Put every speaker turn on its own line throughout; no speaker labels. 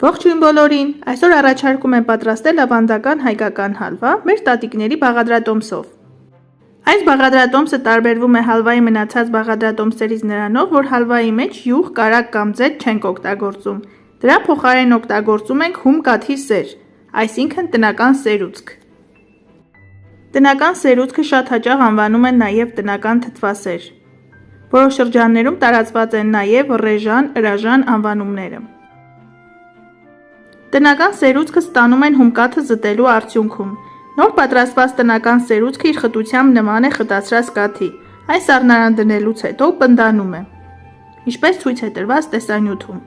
Ողջույն բոլորին, այսօր առաջարկում եմ պատրաստել ավանդական հայկական հալվա մեր տատիկների բաղադրատոմսով։ Այս բաղադրատոմսը տարբերվում է հալվայի մնացած բաղադրատոմսերից նրանով, որ հալվայի մեջ յուղ, կարագ կամ ձեթ չենք օգտագործում, դրա փոխարեն օգտագործում ենք հում կաթի սեր, այսինքն տնական սերուցք։ Տնական սերուցքը շատ հաճախ անվանում են նաև տնական թթվասեր։ Որոշ շրջաններում տարածված են նաև ռեժան, ըրաժան անվանումները։ Տնական սերուցքը ստանում են հումկաթը զտելու արդյունքում։ Նոր պատրաստված տնական սերուցքը իր խտությամբ նման է խտացրած կաթի, այս առնարան դնելուց հետո պնդանում է, ինչպես ցույց է տրված տեսանյութում։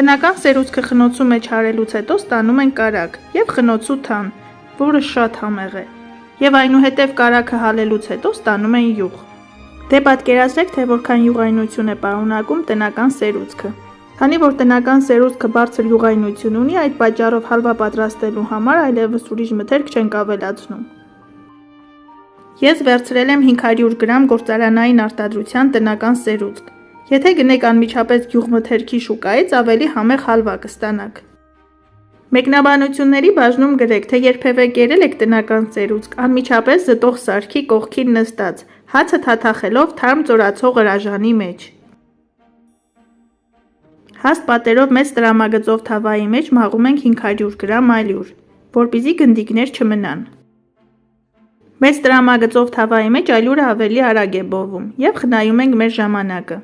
Տնական սերուցքը խնոցու մեջ հարելուց հետո ստանում են կարագ և խնոցու թան, որը շատ համեղ է, և այնուհետև կարագը հալելուց հետո ստանում են յուղ։ Դե պատկերացրեք, թե որքան յուղայնություն է պարունակում տնական սերուցքը։ Քանի որ տնական սերուցքը բարձր յուղայնություն ունի, այդ պատճառով հալվա պատրաստելու համար այլևս ուրիշ մթերք չենք ավելացնում։ Ես վերցրել եմ 500 գրամ գործարանային արտադրության տնական սերուցք։ Եթե գնեք անմիջապես գյուղմթերքի շուկայից, ավելի համեղ հալվա կստանաք։ Մեկնաբանությունների բաժնում գրեք, թե երբևէ կերել եք տնական սերուցք, անմիջապես զտող սարքի կողքին նստած, հացը թաթախելով թարմ ծորացող ըրաժանի մեջ։ Հաստ պատերով մեծ տրամագծով թավայի մեջ մաղում ենք 500 գրամ ալյուր, որպեսզի գնդիկներ չմնան։ Մեծ տրամագծով թավայի մեջ ալյուրը ավելի արագ է բովում և խնայում ենք մեր ժամանակը։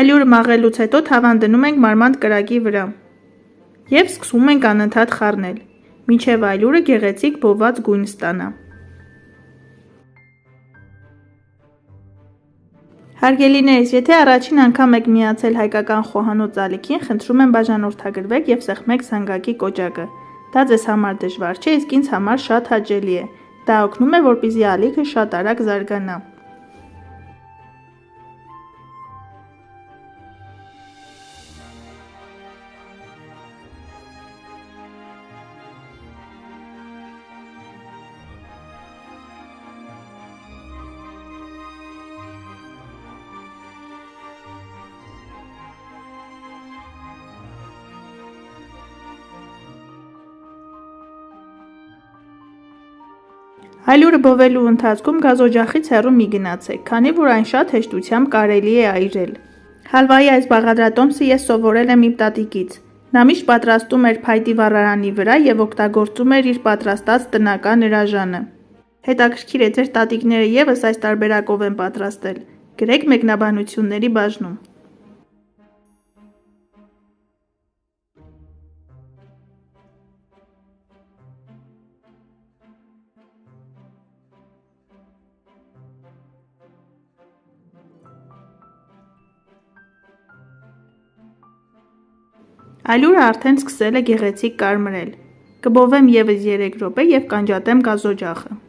Ալյուրը մաղելուց հետո թավան դնում ենք մարմանդ կրակի վրա և սկսում ենք անընդհատ խառնել, մինչև ալյուրը գեղեցիկ բոված գույն ստանա։ Հարգելիներս, եթե առաջին անգամ եք միացել հայկական խոհանոց ալիքին, խնդրում եմ բաժանորդագրվեք և սեղմեք զանգակի կոճակը։ Դա ձեզ համար դժվար չէ, իսկ ինձ համար շատ հաճելի է։ Դա օգնում է, որպեսզի ալիքը շատ արագ զարգանա։ Ալյուրը բովելու ընթացքում գազօջախից հեռու մի գնացեք, քանի որ այն շատ հեշտությամբ կարելի է այրել։ Հալվայի այս բաղադրատոմսը ես սովորել եմ իմ տատիկից։ Նա միշտ պատրաստում էր փայտի վառարանի վրա և օգտագործում էր իր պատրաստած տնական ըրաժանը։ Հետաքրքիր է, ձեր տատիկները ևս այս տարբերակով են պատրաստել։ Գրեք մեկնաբանությունների բաժնում։ Ալյուրը արդեն սկսել է գեղեցիկ կարմրել։ Կբովեմ ևս 3 րոպե և կանջատեմ գազօջախը։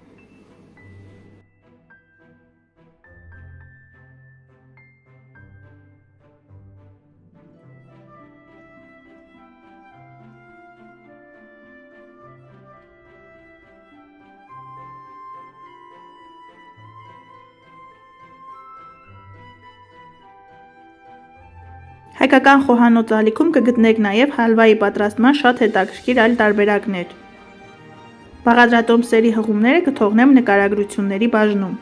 Հայկական խոհանոց ալիքում կգտնեք նաև հալվայի պատրաստման շատ հետաքրքիր այլ տարբերակներ։ Բաղադրատոմսերի հղումները կթողնեմ նկարագրությունների բաժնում։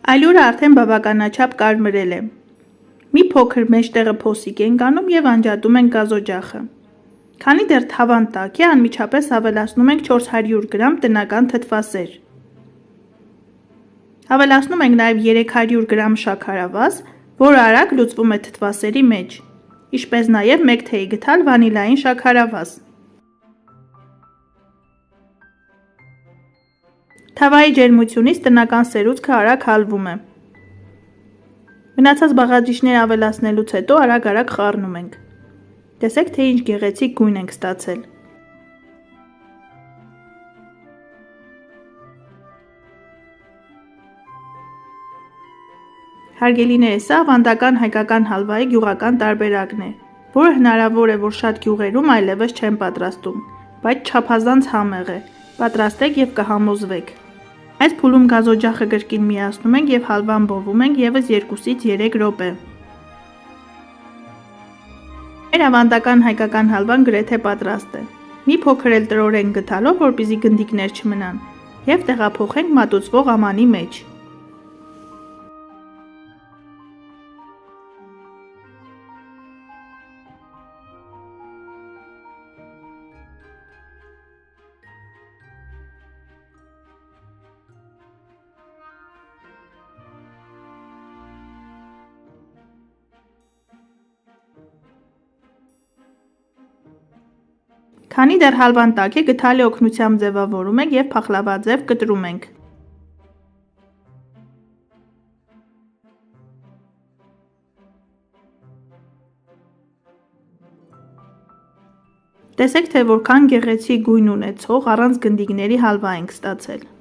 Ալյուրը արդեն բավականաչափ կարմրել է։ Մի փոքր մեջտեղը փոսիկ ենք անում և անջատում ենք գազօջախը։ Քանի դեռ թավան տաք է, անմիջապես ավելացնում ենք 400 գրամ տնական թթվասեր։ Ավելացնում ենք նաև 300 գրամ շաքարավազ, որը արագ լուծվում է թթվասերի մեջ, ինչպես նաև 1 թեյ գդալ վանիլային շաքարավազ։ Թավայի ջերմությունից տնական սերուցքը արագ հալվում է։ Մնացած բաղադրիչները ավելացնելուց հետո արագ-արագ խառնում ենք։ Տեսեք, թե ինչ գեղեցիկ գույն ենք ստացել։ Հարգելիները, սա ավանդական հայկական հալվայի գյուղական տարբերակն է, որը հնարավոր է, որ շատ գյուղերում այլևս չեն պատրաստում, բայց չափազանց համեղ է։ Պատրաստեք և կհամոզվեք։ Այս փուլում գազօջախը կրկին միացնում ենք և հալվան բովում ենք ևս 2-ից 3 րոպե։ Մեր ավանդական հայկական հալվան գրեթե պատրաստ է։ Մի փոքր էլ տրորեն գթալով, որպեսզի գնդիկներ չմնան, և տեղափոխենք մատուցվող ամանի մեջ։ Քանի դեռ հալվան տաք է, գդալի օգնությամբ ձևավորում ենք և փախլավաձև կտրում ենք։ Տեսեք, թե որքան գեղեցիկ գույն ունեցող առանց գնդիկների հալվա ենք ստացել։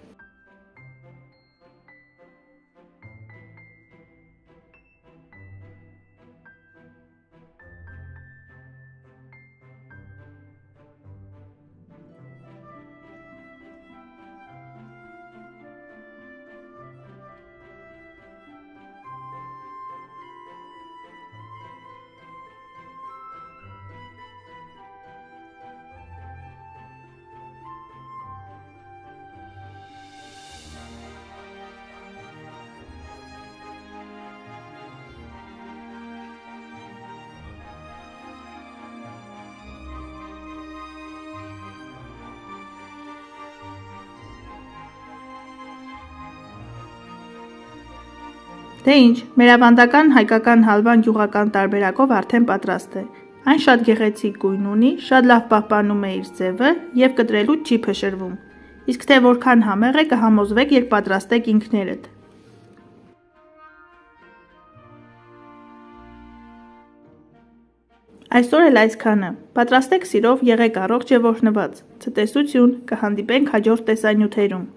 Դե ինչ, մեր ավանդական հայկական հալվան գյուղական տարբերակով արդեն պատրաստ է։ Այն շատ գեղեցիկ գույն ունի, շատ լավ պահպանում է իր ձևը և կտրելուց չի փշրվում։ Իսկ թե որքան համեղ է, կհամոզվեք, երբ պատրաստեք ինքներդ։ Այսօր էլ այսքանը։ Պատրաստեք սիրով, եղեք առողջ և օրհնված։ Ցտեսություն, կհանդիպենք հաջորդ տեսանյութերում։